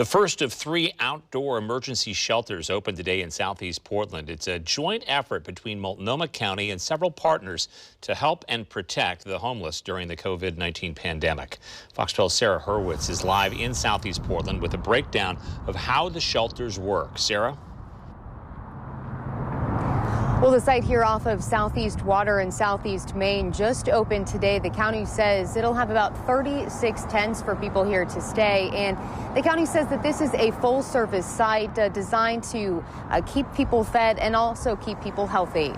The first of 3 outdoor emergency shelters opened today in southeast Portland. It's a joint effort between Multnomah County and several partners to help and protect the homeless during the COVID-19 pandemic. Fox 12's Sarah Hurwitz is live in southeast Portland with a breakdown of how the shelters work. Sarah? Well, the site here off of Southeast Water in Southeast Main just opened today. The county says it'll have about 36 tents for people here to stay. And the county says that this is a full service site designed to keep people fed and also keep people healthy.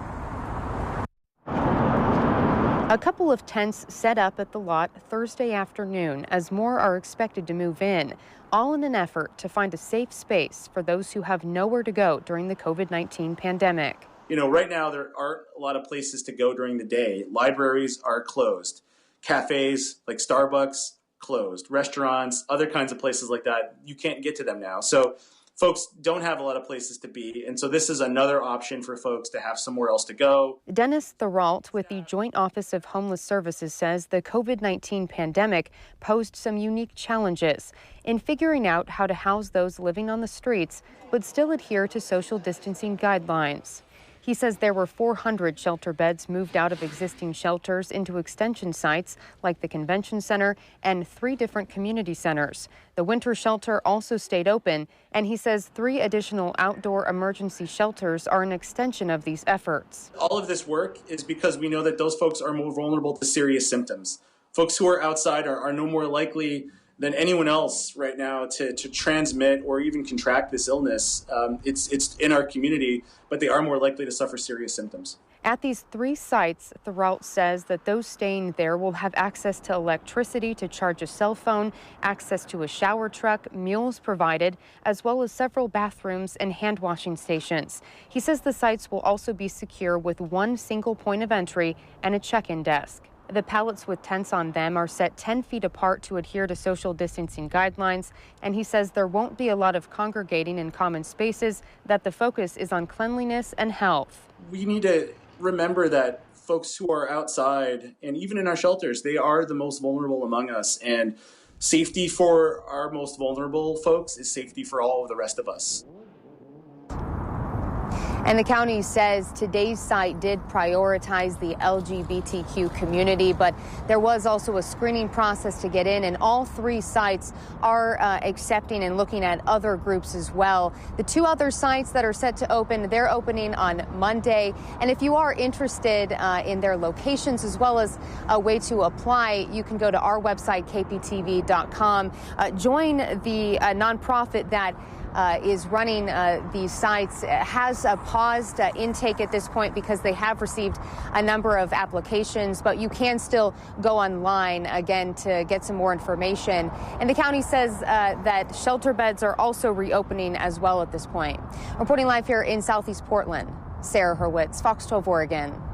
A couple of tents set up at the lot Thursday afternoon as more are expected to move in, all in an effort to find a safe space for those who have nowhere to go during the COVID-19 pandemic. You know, right now there aren't a lot of places to go during the day. Libraries are closed. Cafes like Starbucks closed. Restaurants, other kinds of places like that, you can't get to them now. So folks don't have a lot of places to be. And so this is another option for folks to have somewhere else to go. Dennis Therault with the Joint Office of Homeless Services says the COVID-19 pandemic posed some unique challenges in figuring out how to house those living on the streets, but still adhere to social distancing guidelines. He says there were 400 shelter beds moved out of existing shelters into extension sites like the convention center and 3 different community centers. The winter shelter also stayed open, and he says 3 additional outdoor emergency shelters are an extension of these efforts. All of this work is because we know that those folks are more vulnerable to serious symptoms. Folks who are outside are no more likely than anyone else right now to transmit or even contract this illness. It's in our community, but they are more likely to suffer serious symptoms. At these 3 sites, Therault says that those staying there will have access to electricity to charge a cell phone, access to a shower truck, meals provided, as well as several bathrooms and hand washing stations. He says the sites will also be secure with 1 single point of entry and a check-in desk. The pallets with tents on them are set 10 feet apart to adhere to social distancing guidelines, and he says there won't be a lot of congregating in common spaces, that the focus is on cleanliness and health. We need to remember that folks who are outside and even in our shelters, they are the most vulnerable among us, and safety for our most vulnerable folks is safety for all of the rest of us. And the county says today's site did prioritize the LGBTQ community, but there was also a screening process to get in, and all 3 sites are accepting and looking at other groups as well. The 2 other sites that are set to open, they're opening on Monday. And if you are interested in their locations as well as a way to apply, you can go to our website, kptv.com. Join the nonprofit that is running these sites, has paused intake at this point because they have received a number of applications, but you can still go online again to get some more information. And the county says that shelter beds are also reopening as well at this point. Reporting live here in southeast Portland, Sarah Hurwitz, Fox 12 Oregon.